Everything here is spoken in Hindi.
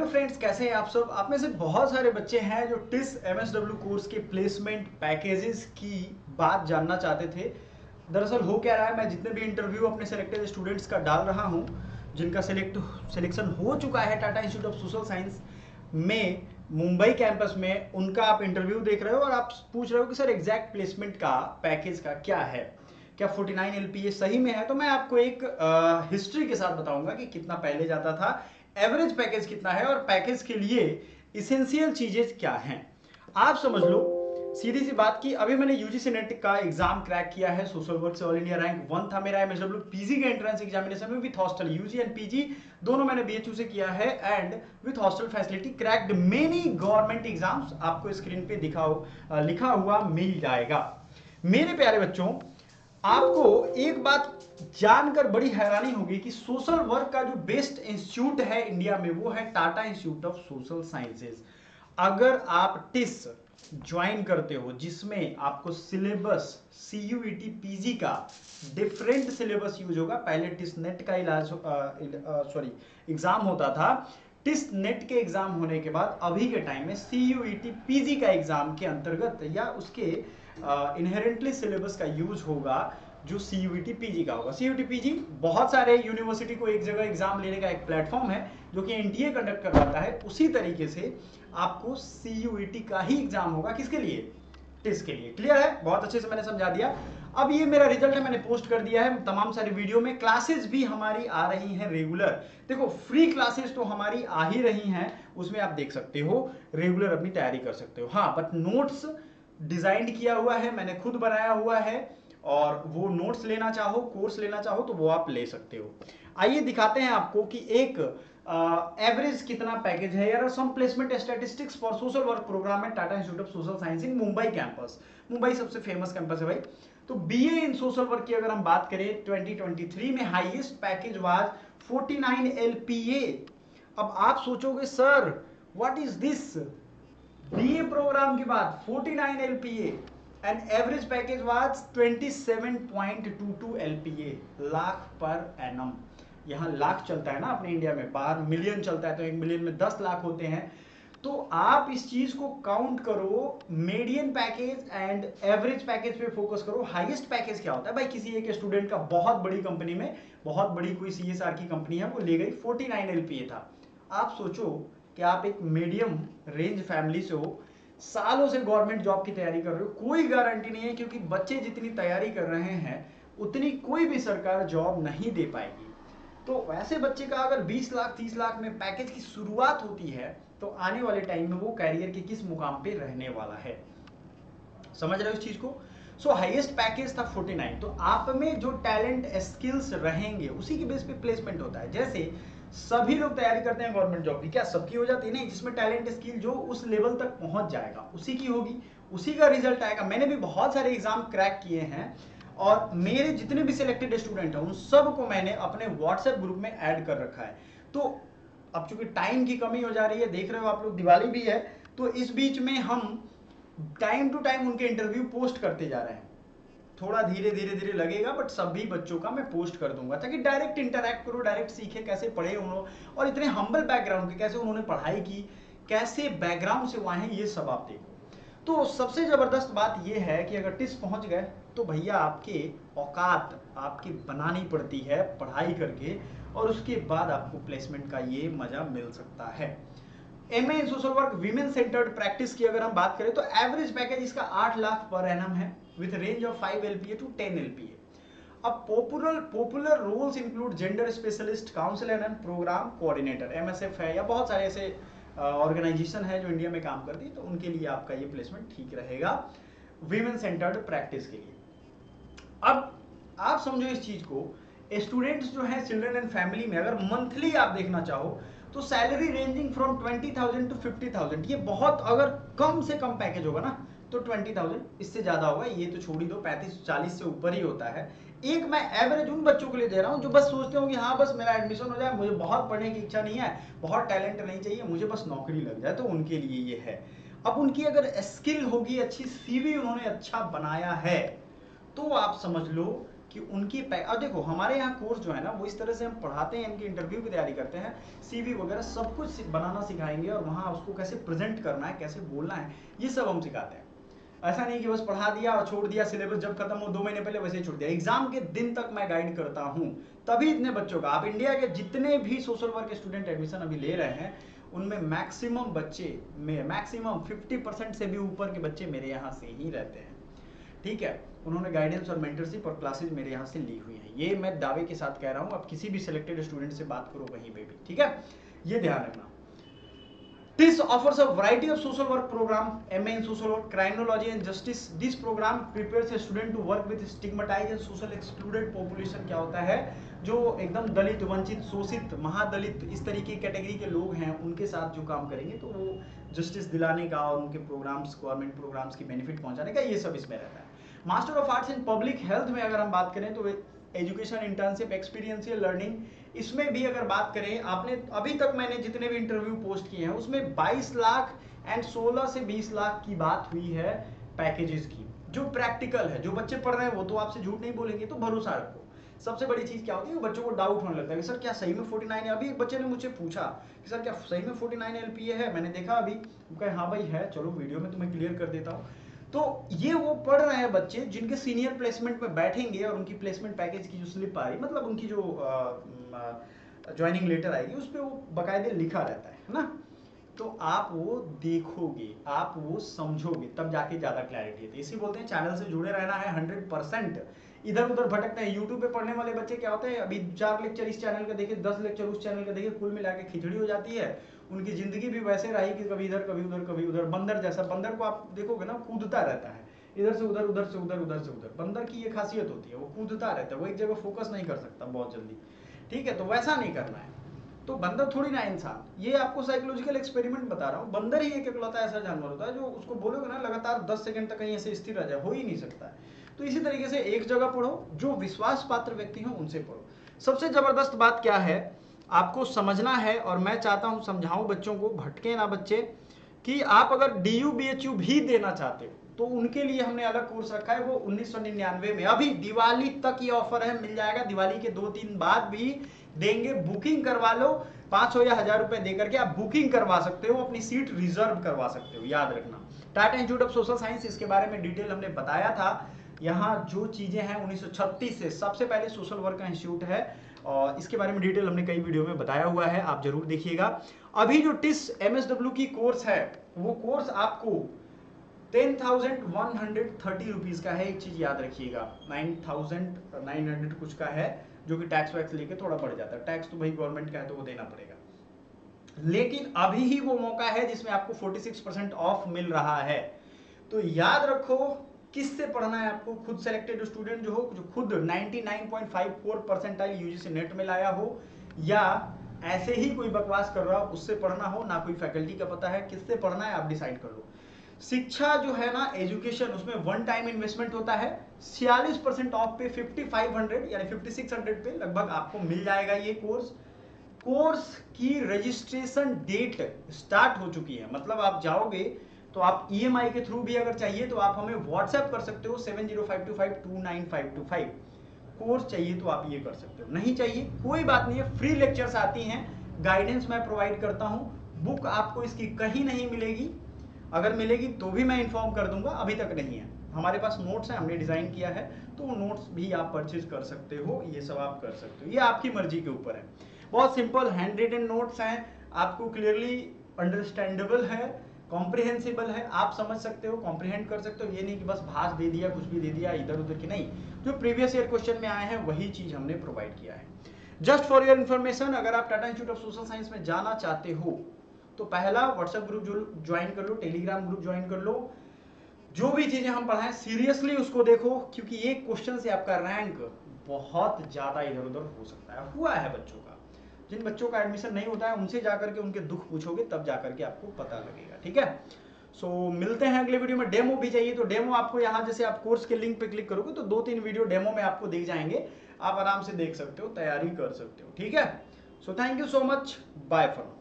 फ्रेंड्स, कैसे हैं आप सब। आप में से बहुत सारे बच्चे हैं जो टिस एमएसडब्ल्यू कोर्स के प्लेसमेंट पैकेजेस की बात जानना चाहते थे। दरअसल हो क्या रहा है, मैं जितने भी इंटरव्यू अपने सेलेक्टेड स्टूडेंट्स का डाल रहा हूं, जिनका सिलेक्शन हो चुका है Tata institute of social science में मुंबई कैंपस में, उनका आप इंटरव्यू देख रहे हो और आप पूछ रहे हो कि सर एग्जैक्ट प्लेसमेंट का पैकेज का क्या है, क्या 49 LPA सही में है। तो मैं आपको एक हिस्ट्री के साथ बताऊंगा कि कितना पहले जाता था, एवरेज पैकेज कितना है और पैकेज के लिए इसेंशियल चीजें क्या हैं। आप समझ लो, सीधी सी बात की, अभी मैंने यूजीसी नेट का एग्जाम क्रैक किया है, सोशल वर्क से ऑल इंडिया रैंक 1 था मेरा एमएसडब्ल्यू पीजी के एंट्रेंस एग्जामिनेशन में with hostel, UG and PG दोनों मैंने बीएचयू से किया है and with hostel facility cracked many government exams. आपको स्क्रीन पे लिखा हुआ मिल जाएगा। मेरे प्यारे बच्चों, आपको एक बात जानकर बड़ी हैरानी होगी कि सोशल वर्क का जो बेस्ट इंस्टीट्यूट है इंडिया में वो है Tata institute of social sciences. अगर आप टिस ज्वाइन करते हो जिसमें आपको सिलेबस सीयूईटी पीजी का डिफरेंट सिलेबस यूज होगा। पहले टिस नेट का एग्जाम होता था, टिस नेट के एग्जाम होने के बाद अभी के टाइम में सीयूईटी पीजी का एग्जाम के अंतर्गत या उसके इनहेरेंटली सिलेबस का यूज होगा जो सीयूईटी पीजी का होगा। सीयूईटी पीजी बहुत सारे यूनिवर्सिटी को एक जगह एग्जाम लेने का एक प्लेटफॉर्म है जो कि एनटीए कंडक्ट करवाता है। उसी तरीके से आपको सीयूईटी का ही एग्जाम होगा, किसके लिए, टिस के लिए। क्लियर है, बहुत अच्छे से मैंने समझा दिया। अब ये मेरा रिजल्ट है, मैंने पोस्ट कर दिया है तमाम सारी वीडियो में। क्लासेस भी हमारी आ रही हैं रेगुलर। देखो, फ्री क्लासेस तो हमारी आ ही रही हैं, उसमें आप देख सकते हो, रेगुलर अपनी तैयारी कर सकते हो। हाँ, बट नोट्स डिजाइन किया हुआ है, मैंने खुद बनाया हुआ है, और वो नोट्स लेना चाहो, कोर्स लेना चाहो तो वो आप ले सकते हो। आइए दिखाते हैं आपको कि एक एवरेज कितना पैकेज है यार। Some placement statistics for social work programme है Tata institute of social science in Mumbai campus. Mumbai सबसे फेमस कैंपस है भाई। तो बीए इन सोशल वर्क की अगर हम बात करें 2023 में हाईएस्ट पैकेज वाज 49 LPA। अब आप सोचोगे sir what is this, BA program के बाद 49 LPA and average package was 27.22 LPA, lakh per annum. यहाँ लाख चलता है ना अपने इंडिया में, बाहर मिलियन चलता है, तो 1 मिलियन में 10 लाख होते हैं। तो आप इस चीज को काउंट करो, median package and average package पे फोकस करो। हाईएस्ट पैकेज क्या होता है भाई, किसी एक स्टूडेंट का बहुत बड़ी कंपनी में, बहुत बड़ी कोई सीएसआर की कंपनी है, वो ले गई 49 LPA था। आप सोचो कि आप एक मीडियम रेंज फैमिली से हो, सालों से गवर्नमेंट जॉब की तैयारी कर रहे हो, कोई गारंटी नहीं है, क्योंकि बच्चे जितनी तैयारी कर रहे हैं उतनी कोई भी सरकार जॉब नहीं दे पाएगी। तो वैसे बच्चे का अगर 20 लाख 30 लाख में पैकेज की शुरुआत होती है तो आने वाले टाइम में वो कैरियर के किस मुकाम पे रहने वाला है। समझ रहे हो इस चीज को। सो हाईएस्ट पैकेज था 49। तो आप में जो टैलेंट स्किल्स रहेंगे उसी के बेस पे प्लेसमेंट होता है। जैसे सभी लोग तैयारी करते हैं गवर्नमेंट जॉब की, क्या सबकी हो जाती है? नहीं, जिसमें टैलेंट स्किल जो उस लेवल तक पहुंच जाएगा उसी की होगी, उसी का रिजल्ट आएगा। मैंने भी बहुत सारे एग्जाम क्रैक किए हैं और मेरे जितने भी सिलेक्टेड स्टूडेंट हैं उन सबको मैंने अपने व्हाट्सएप ग्रुप में ऐड कर रखा है। तो अब चूंकि टाइम की कमी हो जा रही है, देख रहे हो आप लोग दिवाली भी है, तो इस बीच में हम टाइम टू टाइम उनके इंटरव्यू पोस्ट करते जा रहे हैं। थोड़ा धीरे धीरे लगेगा, बट सभी बच्चों का मैं पोस्ट कर दूंगा ताकि डायरेक्ट इंटरैक्ट करो, डायरेक्ट सीखे कैसे पढ़े उन्होंने, और इतने हम्बल बैकग्राउंड के कैसे उन्होंने पढ़ाई की, कैसे बैकग्राउंड से वहां है, ये सब आप देखो। तो सबसे जबरदस्त बात यह है कि अगर टिस पहुंच गए तो भैया आपके औकात आपकी बनानी पड़ती है पढ़ाई करके, और उसके बाद आपको प्लेसमेंट का ये मजा मिल सकता है। एमए इन social work women centred practice की अगर हम बात करें तो एवरेज पैकेज इसका 8 लाख पर एनम है with range of 5 LPA to 10 LPA। अब popular roles include gender specialist, counsellor and programme coordinator, MSF है, या बहुत सारे ऐसे ऑर्गेनाइजेशन है जो इंडिया में काम करती है, तो उनके लिए आपका ये प्लेसमेंट ठीक रहेगा विमेन सेंटर्ड प्रैक्टिस के लिए। अब आप समझो इस चीज को, स्टूडेंट्स जो है चिल्ड्रन एंड फैमिली में अगर मंथली आप देखना चाहो तो सैलरी रेंजिंग फ्रॉम 20,000 टू 50,000। ये बहुत, अगर कम से कम पैकेज होगा ना तो 20,000, इससे ज्यादा होगा ये तो छोड़ ही दो, 35-40 से ऊपर ही होता है। एक मैं एवरेज उन बच्चों के लिए दे रहा हूं जो बस सोचते हो कि हाँ बस मेरा एडमिशन हो जाए, मुझे बहुत पढ़ने की इच्छा नहीं है, बहुत टैलेंट नहीं चाहिए, मुझे बस नौकरी लग जाए, तो उनके लिए ये है। अब उनकी अगर स्किल होगी अच्छी, सीवी उन्होंने अच्छा बनाया है, तो आप समझ लो कि उनकी अब देखो हमारे यहाँ कोर्स जो है ना वो इस तरह से हम पढ़ाते हैं, इनकी इंटरव्यू की तैयारी करते हैं, CV वगैरह सब कुछ बनाना सिखाएंगे और वहाँ उसको कैसे प्रेजेंट करना है, कैसे बोलना है, ये सब हम सिखाते हैं। ऐसा नहीं कि बस पढ़ा दिया और छोड़ दिया, सिलेबस जब खत्म हो 2 महीने पहले वैसे ही छोड़ दिया। एग्जाम के दिन तक मैं गाइड करता हूँ, तभी इतने बच्चों का, आप इंडिया के जितने भी सोशल वर्क स्टूडेंट एडमिशन अभी ले रहे हैं उनमें मैक्सिमम बच्चे, मैक्सिमम 50% से भी ऊपर के बच्चे मेरे यहाँ से ही रहते हैं। ठीक है, उन्होंने गाइडेंस और मेंटरशिप और क्लासेस मेरे यहाँ से ली हुई हैं, ये मैं दावे के साथ कह रहा हूँ। आप किसी भी सिलेक्टेड स्टूडेंट से बात करो कहीं पे भी, ठीक है, ये ध्यान रखना। TISS offers a variety of social work program, MA in social work, criminology and justice. This program prepares a student to work with stigmatized and social excluded population। क्या होता है, जो एकदम दलित, वंचित, शोषित, महादलित, इस तरीके की कैटेगरी के लोग हैं, उनके साथ जो काम करेंगे तो वो जस्टिस दिलाने का और उनके प्रोग्राम्स, गवर्नमेंट प्रोग्राम्स की बेनिफिट पहुंचाने का, ये सब इसमें रहता है। Master of arts in public health में अगर हम बात करें तो एजुकेशन, इंटर्नशिप, एक्सपीरियंशियल लर्निंग, इसमें भी अगर बात करें, आपने अभी तक मैंने जितने भी इंटरव्यू पोस्ट किए हैं उसमें 22 लाख एंड 16 से 20 लाख की बात हुई है पैकेजेस की, जो प्रैक्टिकल है, जो बच्चे पढ़ रहे हैं वो तो आपसे झूठ नहीं बोलेंगे, तो भरोसा रखो। सबसे बड़ी चीज क्या होती है, बच्चों को डाउट होने लगता है कि सर क्या सही में 49 है। अभी एक बच्चे ने मुझसे पूछा कि सर क्या सही में 49 LPA है, मैंने देखा अभी, कहा हाँ भाई है, चलो वीडियो में तुम्हें क्लियर कर देता हूँ। तो ये वो पढ़ रहे हैं बच्चे जिनके सीनियर प्लेसमेंट में बैठेंगे और उनकी प्लेसमेंट पैकेज की जो स्लिप आ रही, मतलब उनकी जो ज्वाइनिंग लेटर आएगी उस पर वो बाकायदे लिखा रहता है ना, तो आप वो देखोगे, आप वो समझोगे, तब जाके ज्यादा क्लैरिटी है। तो इसी बोलते हैं चैनल से जुड़े रहना है 100%। इधर उधर भटकते हैं। यूट्यूब पे पढ़ने वाले बच्चे क्या होते हैं, अभी 4 लेक्चर इस चैनल का देखे, 10 लेक्चर उस चैनल का देखे, कुल मिला के खिचड़ी हो जाती है। उनकी जिंदगी भी वैसे रही कि कभी इधर कभी उधर कभी उधर, बंदर जैसा। बंदर को आप देखोगे ना, कूदता रहता है, इधर से उधर, उधर से उधर, उधर से उधर। बंदर की ये खासियत होती है, वो कूदता रहता है, वो एक जगह फोकस नहीं कर सकता बहुत जल्दी। ठीक है, तो वैसा नहीं करना है। तो बंदर थोड़ी ना इंसान, ये आपको साइकोलॉजिकल एक्सपेरिमेंट बता रहा हूँ। बंदर ही एक इकलौता ऐसा जानवर होता है जो उसको बोलोगे ना लगातार 10 सेकंड तक कहीं ऐसे स्थिर रह जाए, हो ही नहीं सकता है। तो इसी तरीके से एक जगह पढ़ो, जो विश्वास पात्र व्यक्ति हो उनसे पढ़ो। सबसे जबरदस्त बात क्या है, आपको समझना है, और मैं चाहता हूं समझाऊं बच्चों को, भटके ना बच्चे, कि आप अगर DU BHU भी देना चाहते हो तो उनके लिए हमने अलग कोर्स रखा है। वो 1999 में, अभी दिवाली तक ये ऑफर है, मिल जाएगा। दिवाली के 2-3 बाद भी देंगे। बुकिंग करवा लो, 500 या 1000 रुपए देकर के आप बुकिंग करवा सकते हो, अपनी सीट रिजर्व करवा सकते हो। याद रखना, Tata institute of social science, इसके बारे में डिटेल हमने बताया था। यहाँ जो चीजें हैं 1936 से सबसे पहले सोशल वर्क का इंस्टीट्यूट है, और इसके बारे में डिटेल हमने कई वीडियो में बताया हुआ है, आप जरूर देखिएगा। अभी जो TISS MSW की कोर्स है, वो कोर्स आपको 10,130 रुपीज का है। एक चीज याद रखिएगा, 9,900 कुछ का है, जो कि टैक्स वैक्स लेके थोड़ा बढ़ जाता है। टैक्स तो भाई गवर्नमेंट का है तो वो देना पड़ेगा, लेकिन अभी ही वो मौका है जिसमें आपको 46% ऑफ मिल रहा है। तो याद रखो, किससे पढ़ना है आपको, खुद सेलेक्टेड स्टूडेंट जो हो, जो खुद 99.54 परसेंटाइल UGC नेट में लाया हो, या ऐसे ही कोई बकवास कर रहा हो उससे पढ़ना हो, ना कोई फैकल्टी का पता है, किससे पढ़ना है आप डिसाइड कर लो। शिक्षा जो है ना, एजुकेशन, उसमें 1 टाइम इन्वेस्टमेंट होता है। 46% ऑफ पे 5500 यानी 5600 पे लगभग आपको मिल जाएगा ये कोर्स। कोर्स की रजिस्ट्रेशन डेट स्टार्ट हो चुकी है, मतलब आप जाओगे तो आप EMI के थ्रू भी अगर चाहिए तो आप हमें व्हाट्सएप कर सकते हो 7052529525। कोर्स चाहिए तो आप ये कर सकते हो, नहीं चाहिए कोई बात नहीं है। फ्री लेक्चर्स आती हैं, गाइडेंस मैं प्रोवाइड करता हूं। बुक आपको इसकी कहीं नहीं मिलेगी, अगर मिलेगी तो भी मैं इन्फॉर्म कर दूंगा, अभी तक नहीं है। हमारे पास नोट्स हैं, हमने डिजाइन किया है, तो वो नोट्स भी आप परचेज कर सकते हो, ये सब आप कर सकते हो, ये आपकी मर्जी के ऊपर है। बहुत सिंपल हैंड रिटन नोट्स हैं, आपको क्लियरली अंडरस्टैंडेबल है, कॉम्प्रिहेंसिबल है, आप समझ सकते हो, कॉम्प्रिहेंड कर सकते हो। ये नहीं कि बस भाष दे दिया, कुछ भी दे दिया इधर उधर की, नहीं, जो प्रीवियस ईयर क्वेश्चन में आए हैं वही चीज हमने प्रोवाइड किया है। जस्ट फॉर योर इन्फॉर्मेशन, अगर आप Tata institute of social science में जाना चाहते हो तो पहला व्हाट्सएप ग्रुप ज्वाइन कर लो, टेलीग्राम ग्रुप ज्वाइन कर लो। जो भी चीजें हम पढ़ाएं सीरियसली उसको देखो, क्योंकि एक क्वेश्चन से आपका रैंक बहुत ज्यादा इधर उधर हो सकता है, हुआ है बच्चों का। जिन बच्चों का एडमिशन नहीं होता है उनसे जाकर के उनके दुख पूछोगे, तब जाकर के आपको पता लगेगा। ठीक है, सो मिलते हैं अगले वीडियो में। डेमो भी चाहिए तो डेमो आपको यहाँ, जैसे आप कोर्स के लिंक पे क्लिक करोगे तो 2-3 वीडियो डेमो में आपको दिख जाएंगे, आप आराम से देख सकते हो, तैयारी कर सकते हो। ठीक है, so thank you so much, bye for.